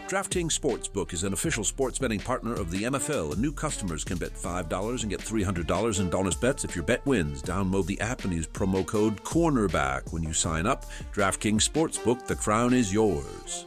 DraftKings Sportsbook is an official sports betting partner of the NFL, and new customers can bet $5 and get $300 in bonus bets if your bet wins. Download the app and use promo code CORNERBACK when you sign up. DraftKings Sportsbook, the crown is yours.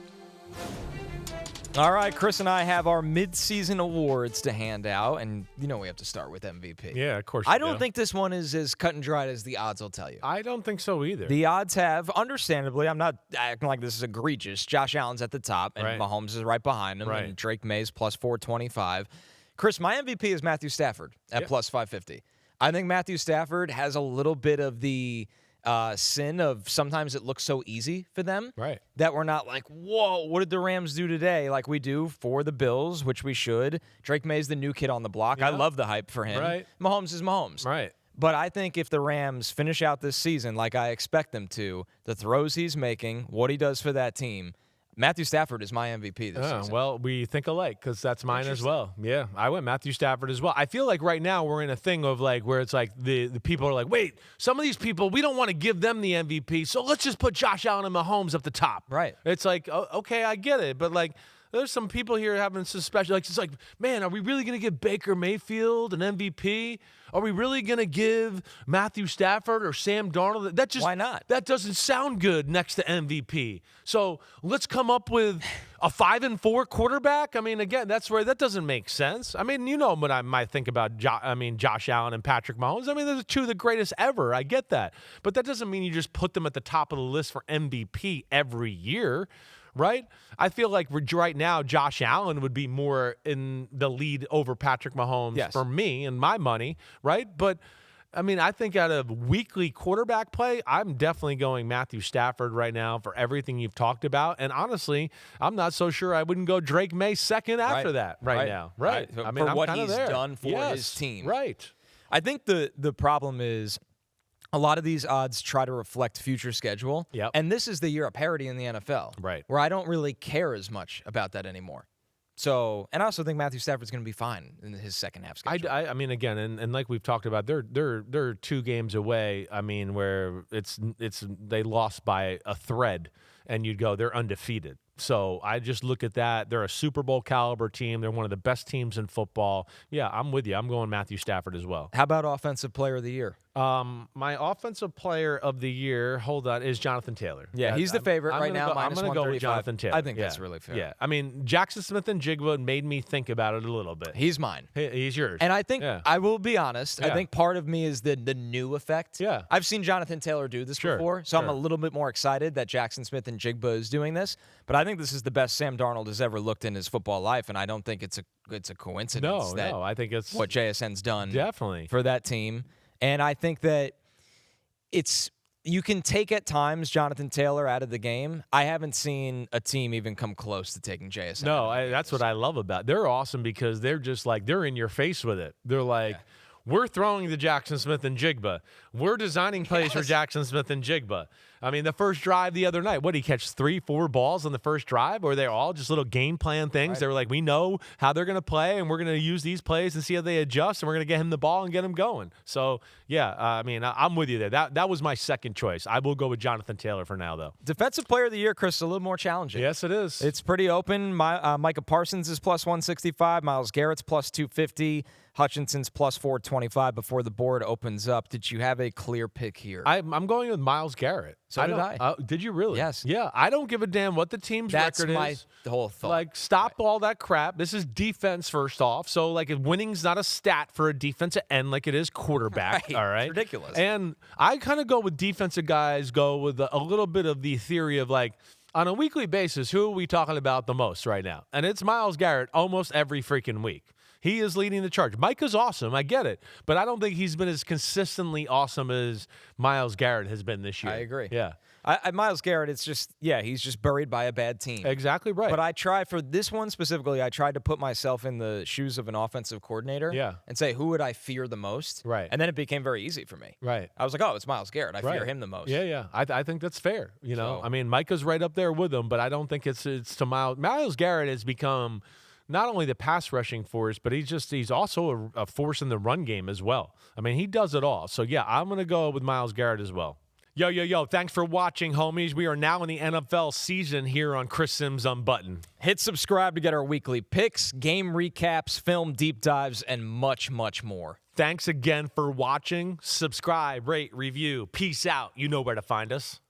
All right, Chris and I have our midseason awards to hand out, and we have to start with MVP. Yeah, of course. I don't think this one is as cut and dried as the odds will tell you. I don't think so either. The odds have, understandably, I'm not acting like this is egregious. Josh Allen's at the top, and Mahomes is right behind him, and Drake May's plus 425. Chris, my MVP is Matthew Stafford at plus 550. I think Matthew Stafford has a little bit of the sin of sometimes it looks so easy for them that we're not like, whoa, what did the Rams do today? Like we do for the Bills, which we should. Drake May's the new kid on the block. I love the hype for him. Mahomes is Mahomes. But I think if the Rams finish out this season like I expect them to, the throws he's making, what he does for that team, Matthew Stafford is my MVP this season. Well, we think alike because that's mine as well. Yeah, I went Matthew Stafford as well. I feel like right now we're in a thing of like where it's like the people are like, wait, some of these people, we don't want to give them the MVP, so let's just put Josh Allen and Mahomes up the top. It's like, okay, I get it, but like there's some people here having some special, like it's like, man, are we really going to give Baker Mayfield an MVP? Are we really going to give Matthew Stafford or Sam Darnold? Why not? That doesn't sound good next to MVP. So let's come up with a 5-4 quarterback. I mean, again, that's where that doesn't make sense. I mean, you know what I might think about Josh Allen and Patrick Mahomes. I mean, they're two of the greatest ever. I get that. But that doesn't mean you just put them at the top of the list for MVP every year. Right? I feel like right now, Josh Allen would be more in the lead over Patrick Mahomes for me and my money, right? But, I mean, I think out of weekly quarterback play, I'm definitely going Matthew Stafford right now for everything you've talked about. And honestly, I'm not so sure I wouldn't go Drake May second after that now. Right. I mean, for what he's done for his team. Right. I think the problem is a lot of these odds try to reflect future schedule. And this is the year of parity in the NFL. Where I don't really care as much about that anymore. So, and I also think Matthew Stafford's going to be fine in his second half schedule. I mean, again, and like we've talked about, they're 2 games away. I mean, where it's they lost by a thread, and you'd go, they're undefeated. So I just look at that. They're a Super Bowl caliber team. They're one of the best teams in football. Yeah, I'm with you. I'm going Matthew Stafford as well. How about Offensive Player of the Year? My Offensive Player of the Year, hold on, is Jonathan Taylor. Yeah, he's the favorite right now. I'm going to go with Jonathan Taylor. I think that's really fair. Yeah, I mean, Jackson Smith and Jigba made me think about it a little bit. He's mine. He's yours. And I think, I will be honest, I think part of me is the new effect. Yeah. I've seen Jonathan Taylor do this before, so I'm a little bit more excited that Jackson Smith and Jigba is doing this. But I think this is the best Sam Darnold has ever looked in his football life, and I don't think it's a coincidence No, I think it's what JSN's done definitely for that team. And I think that you can take at times Jonathan Taylor out of the game. I haven't seen a team even come close to taking JSN. No, that's what I love about it. They're awesome because they're just like, they're in your face with it. They're like, we're throwing the Jackson Smith and Jigba. We're designing plays for Jackson Smith and Jigba. I mean, the first drive the other night, what, did he catch 3-4 balls on the first drive? Or they're all just little game plan things? They were like, we know how they're going to play, and we're going to use these plays and see how they adjust, and we're going to get him the ball and get him going. So, yeah, I mean, I'm with you there. That was my second choice. I will go with Jonathan Taylor for now, though. Defensive Player of the Year, Chris, is a little more challenging. Yes, it is. It's pretty open. Micah Parsons is plus 165. Myles Garrett's plus 250. Hutchinson's plus 425 before the board opens up. Did you have a clear pick here? I'm going with Myles Garrett. So did I. Did you really? Yes. Yeah, I don't give a damn what the team's record is. That's my whole thought. Like, stop all that crap. This is defense first off. So, like, winning's not a stat for a defensive end like it is quarterback. All right? It's ridiculous. And I kind of go with defensive guys, go with a little bit of the theory of, like, on a weekly basis, who are we talking about the most right now? And it's Myles Garrett almost every freaking week. He is leading the charge. Micah's awesome. I get it. But I don't think he's been as consistently awesome as Myles Garrett has been this year. I agree. Yeah. Myles Garrett, it's just, he's just buried by a bad team. Exactly right. But I try, for this one specifically, I tried to put myself in the shoes of an offensive coordinator and say, who would I fear the most? Right. And then it became very easy for me. Right. I was like, it's Myles Garrett. I fear him the most. Yeah. I think that's fair. You know, I mean, Micah's right up there with him, but I don't think it's to Myles. Myles Garrett has become not only the pass rushing force, but he's also a force in the run game as well. I mean, he does it all. So, yeah, I'm going to go with Myles Garrett as well. Yo. Thanks for watching, homies. We are now in the NFL season here on Chris Simms Unbuttoned. Hit subscribe to get our weekly picks, game recaps, film deep dives, and much, much more. Thanks again for watching. Subscribe, rate, review. Peace out. You know where to find us.